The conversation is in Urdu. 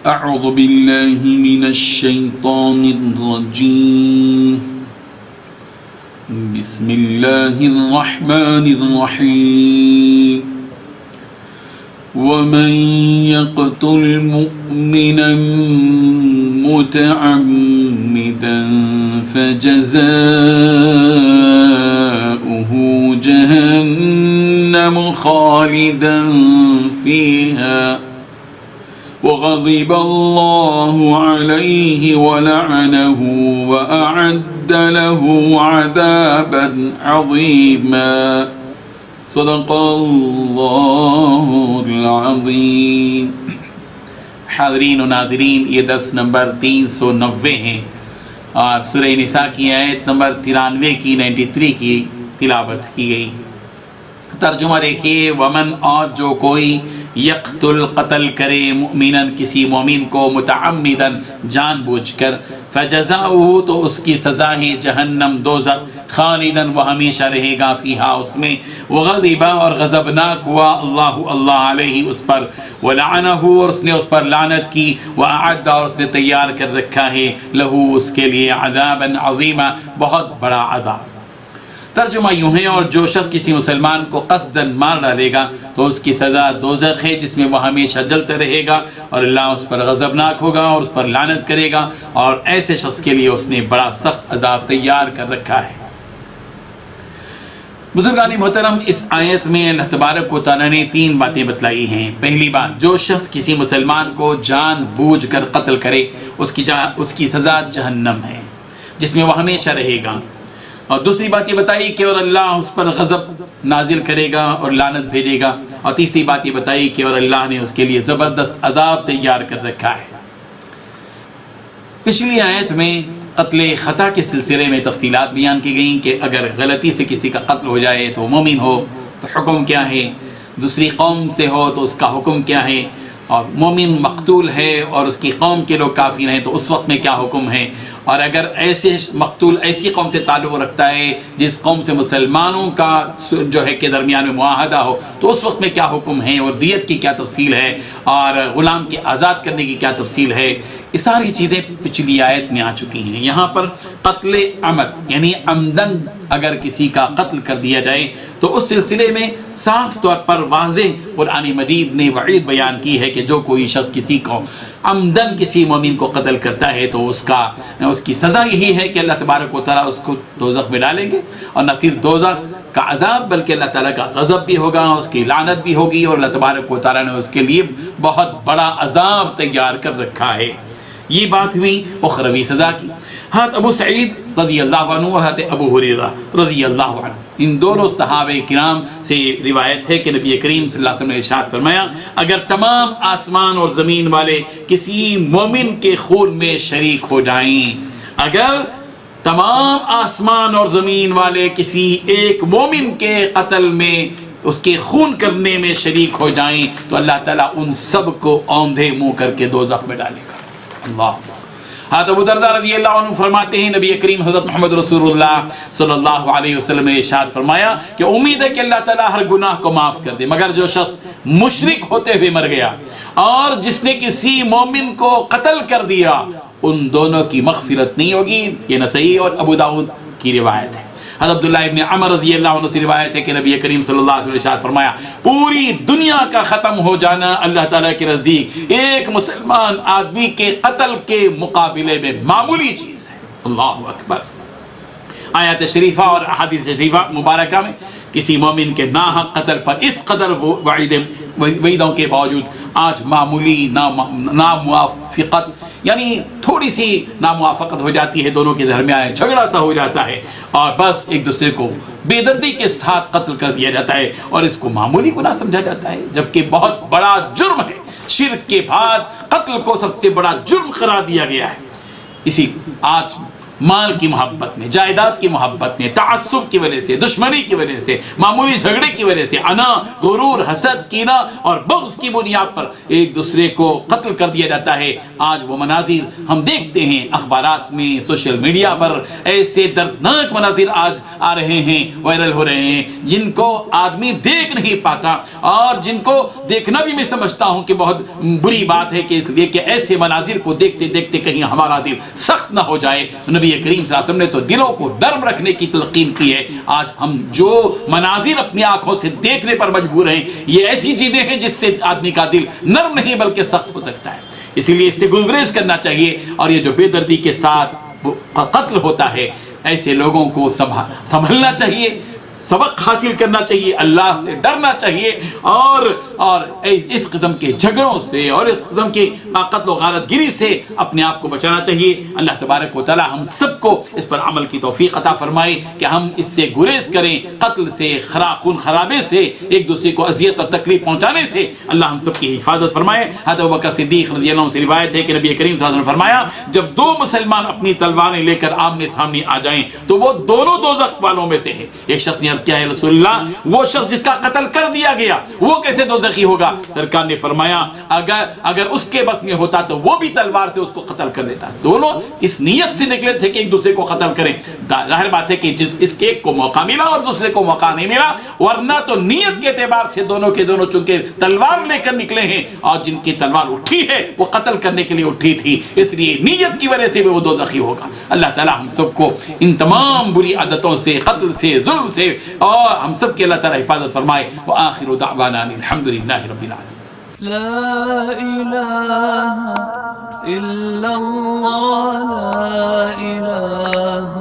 اعوذ باللہ من الشیطان الرجیم بسم اللہ الرحمن الرحیم ومن يقتل مؤمنا متعمدا فجزاؤه جهنم خالدا فيها وغضب الله عليه ولعنه وأعد له عذابا عظيما صدق اللہ العظیم۔ حاضرین و ناظرین، یہ درس نمبر 390 ہے اور سورہ نساء کی آیت نمبر 93 کی 93 کی تلاوت کی گئی۔ ترجمہ دیکھیے، ومن اور جو کوئی یقتل قتل کرے مؤمنا کسی مومن کو متعمدن جان بوجھ کر، فجزاؤہ تو اس کی سزا ہے جہنم دوزخ، خالدن وہ ہمیشہ رہے گا فیہا اس میں، وغضب اور غضبناک ہوا اللہ علیہ اس پر، ولعنہ اور اس نے اس پر لعنت کی، واعد اور اس نے تیار کر رکھا ہے لہو اس کے لیے عذابا عظیما بہت بڑا عذاب۔ ترجمہ یوں ہے، اور جو شخص کسی مسلمان کو قصداً مار ڈالے گا تو اس کی سزا دوزخ ہے جس میں وہ ہمیشہ جلتا رہے گا، اور اللہ اس پر غضبناک ہوگا اور اس پر لعنت کرے گا، اور ایسے شخص کے لیے اس نے بڑا سخت عذاب تیار کر رکھا ہے۔ بزرگان محترم، اس آیت میں اللہ تبارک و تعالیٰ نے 3 باتیں بتلائی ہیں۔ پہلی بات، جو شخص کسی مسلمان کو جان بوجھ کر قتل کرے اس کی سزا جہنم ہے جس میں وہ ہمیشہ رہے گا، اور دوسری بات یہ بتائی کہ اور اللہ اس پر غضب نازل کرے گا اور لعنت بھیجے گا، اور تیسری بات یہ بتائی کہ اور اللہ نے اس کے لیے زبردست عذاب تیار کر رکھا ہے۔ پچھلی آیت میں قتل خطا کے سلسلے میں تفصیلات بیان کی گئیں کہ اگر غلطی سے کسی کا قتل ہو جائے تو مومن ہو تو حکم کیا ہے، دوسری قوم سے ہو تو اس کا حکم کیا ہے، اور مومن مقتول ہے اور اس کی قوم کے لوگ کافر ہیں تو اس وقت میں کیا حکم ہے، اور اگر ایسے مقتول ایسی قوم سے تعلق رکھتا ہے جس قوم سے مسلمانوں کا جو ہے کہ درمیان میں معاہدہ ہو تو اس وقت میں کیا حکم ہے، اور دیت کی کیا تفصیل ہے، اور غلام کے آزاد کرنے کی کیا تفصیل ہے، یہ ساری چیزیں پچھلی آیت میں آ چکی ہیں۔ یہاں پر قتل عمد یعنی عمدن اگر کسی کا قتل کر دیا جائے تو اس سلسلے میں صاف طور پر واضح قرآن مجید نے وعید بیان کی ہے کہ جو کوئی شخص کسی کو عمدن کسی مومن کو قتل کرتا ہے تو اس کی سزا یہی ہے کہ اللہ تبارک و تعالیٰ اس کو دوزخ میں ڈالیں گے، اور نہ صرف دوزخ کا عذاب بلکہ اللہ تعالیٰ کا غضب بھی ہوگا، اس کی لعنت بھی ہوگی، اور اللہ تبارک و تعالیٰ نے اس کے لیے بہت بڑا عذاب تیار کر رکھا ہے۔ یہ بات ہوئی اخروی سزا کی۔ حضرت ابو سعید رضی اللہ عنہ اور حضرت ابو ہریرہ رضی اللہ عنہ، ان دونوں صحابہ کرام سے روایت ہے کہ نبی کریم صلی اللہ علیہ وسلم نے ارشاد فرمایا، اگر تمام آسمان اور زمین والے کسی مومن کے خون میں شریک ہو جائیں، اگر تمام آسمان اور زمین والے کسی ایک مومن کے قتل میں اس کے خون کرنے میں شریک ہو جائیں تو اللہ تعالیٰ ان سب کو اوندھے منہ کر کے دوزخ میں ڈالے گا۔ اللہ۔ حضرت ابو درداء رضی اللہ عنہ فرماتے ہیں، نبی کریم حضرت محمد رسول اللہ صلی اللہ علیہ وسلم نے ارشاد فرمایا کہ امید ہے کہ اللہ تعالیٰ ہر گناہ کو معاف کر دے، مگر جو شخص مشرک ہوتے ہوئے مر گیا اور جس نے کسی مومن کو قتل کر دیا ان دونوں کی مغفرت نہیں ہوگی۔ یہ نسائی اور ابو داؤد کی روایت ہے۔ حضرت عبداللہ ابن عمر رضی اللہ عنہ سے روایت ہے کہ نبی کریم صلی اللہ علیہ وسلم نے ارشاد فرمایا، پوری دنیا کا ختم ہو جانا اللہ تعالیٰ کے نزدیک ایک مسلمان آدمی کے قتل کے مقابلے میں معمولی چیز ہے۔ اللہ اکبر۔ آیات شریفہ اور احادیث شریفہ مبارکہ میں کسی مومن کے ناحق قتل پر اس قدر وعیدوں کے باوجود آج معمولی ناموافقت یعنی تھوڑی سی ناموافقت ہو جاتی ہے، دونوں کے درمیان جھگڑا سا ہو جاتا ہے اور بس ایک دوسرے کو بے دردی کے ساتھ قتل کر دیا جاتا ہے اور اس کو معمولی گناہ سمجھا جاتا ہے، جبکہ بہت بڑا جرم ہے۔ شرک کے بعد قتل کو سب سے بڑا جرم قرار دیا گیا ہے۔ اسی آج مال کی محبت میں، جائیداد کی محبت میں، تعصب کی وجہ سے، دشمنی کی وجہ سے، معمولی جھگڑے کی وجہ سے، انا، غرور، حسد، کینہ اور بغض کی بنیاد پر ایک دوسرے کو قتل کر دیا جاتا ہے۔ آج وہ مناظر ہم دیکھتے ہیں اخبارات میں، سوشل میڈیا پر، ایسے دردناک مناظر آج آ رہے ہیں، وائرل ہو رہے ہیں، جن کو آدمی دیکھ نہیں پاتا، اور جن کو دیکھنا بھی میں سمجھتا ہوں کہ بہت بری بات ہے، کہ اس لیے کہ ایسے مناظر کو دیکھتے دیکھتے کہیں ہمارا دل سخت نہ ہو جائے۔ نبی کریم صلی اللہ علیہ وسلم نے تو دلوں کو نرم رکھنے کی تلقین کی ہے۔ آج ہم جو مناظر اپنی آنکھوں سے دیکھنے پر مجبور ہیں، یہ ایسی چیزیں ہیں جس سے آدمی کا دل نرم نہیں بلکہ سخت ہو سکتا ہے۔ اسی لیے اس سے گریز کرنا چاہیے، اور یہ جو بے دردی کے ساتھ قتل ہوتا ہے، ایسے لوگوں کو سنبھلنا چاہیے، سبق حاصل کرنا چاہیے، اللہ سے ڈرنا چاہیے، اور اس قسم کے جھگڑوں سے اور اس قسم کی قتل و غارت گری سے اپنے آپ کو بچانا چاہیے۔ اللہ تبارک و تعالی ہم سب کو اس پر عمل کی توفیق عطا فرمائے کہ ہم اس سے گریز کریں، قتل سے، خون خرابے سے، ایک دوسرے کو اذیت اور تکلیف پہنچانے سے اللہ ہم سب کی حفاظت فرمائے۔ حضرت ابوبکر صدیق رضی اللہ عنہ سے روایت ہے کہ نبی کریم صلی اللہ علیہ وسلم نے فرمایا، جب دو مسلمان اپنی تلواریں لے کر آمنے سامنے آ جائیں تو وہ دونوں دوزخ والوں میں سے ہیں۔ ایک شخص نے عرض کیا ہے رسول اللہ، وہ شخص جس کا قتل کر دیا گیا وہ کیسے دوزخی ہوگا؟ سرکار نے فرمایا اگر اس کے بس میں ہوتا تو وہ بھی تلوار سے اس کو قتل کر دیتا۔ دونوں اس نیت سے نکلے تھے کہ ایک دوسرے کو قتل کریں۔ ظاہر بات ہے کہ اس کے ایک کو موقع ملا اور دوسرے کو موقع نہیں ملا، ورنہ تو نیت کے اعتبار سے دونوں کے دونوں چونکہ تلوار لے کر نکلے ہیں، اور جن کی تلوار اٹھی ہے وہ قتل کرنے کے لیے اٹھی تھی، اس لیے نیت کی وجہ سے بھی وہ دوزخی ہوگا۔ اللہ تعالی ہم سب کو ان تمام بری عادتوں سے، قتل سے، ظلم سے، اور ہم سب کی اللہ تعالی حفاظت فرمائے۔ وآخر دعوانا الحمدللہ رب العالمین۔ لا الہ الا اللہ، لا الہ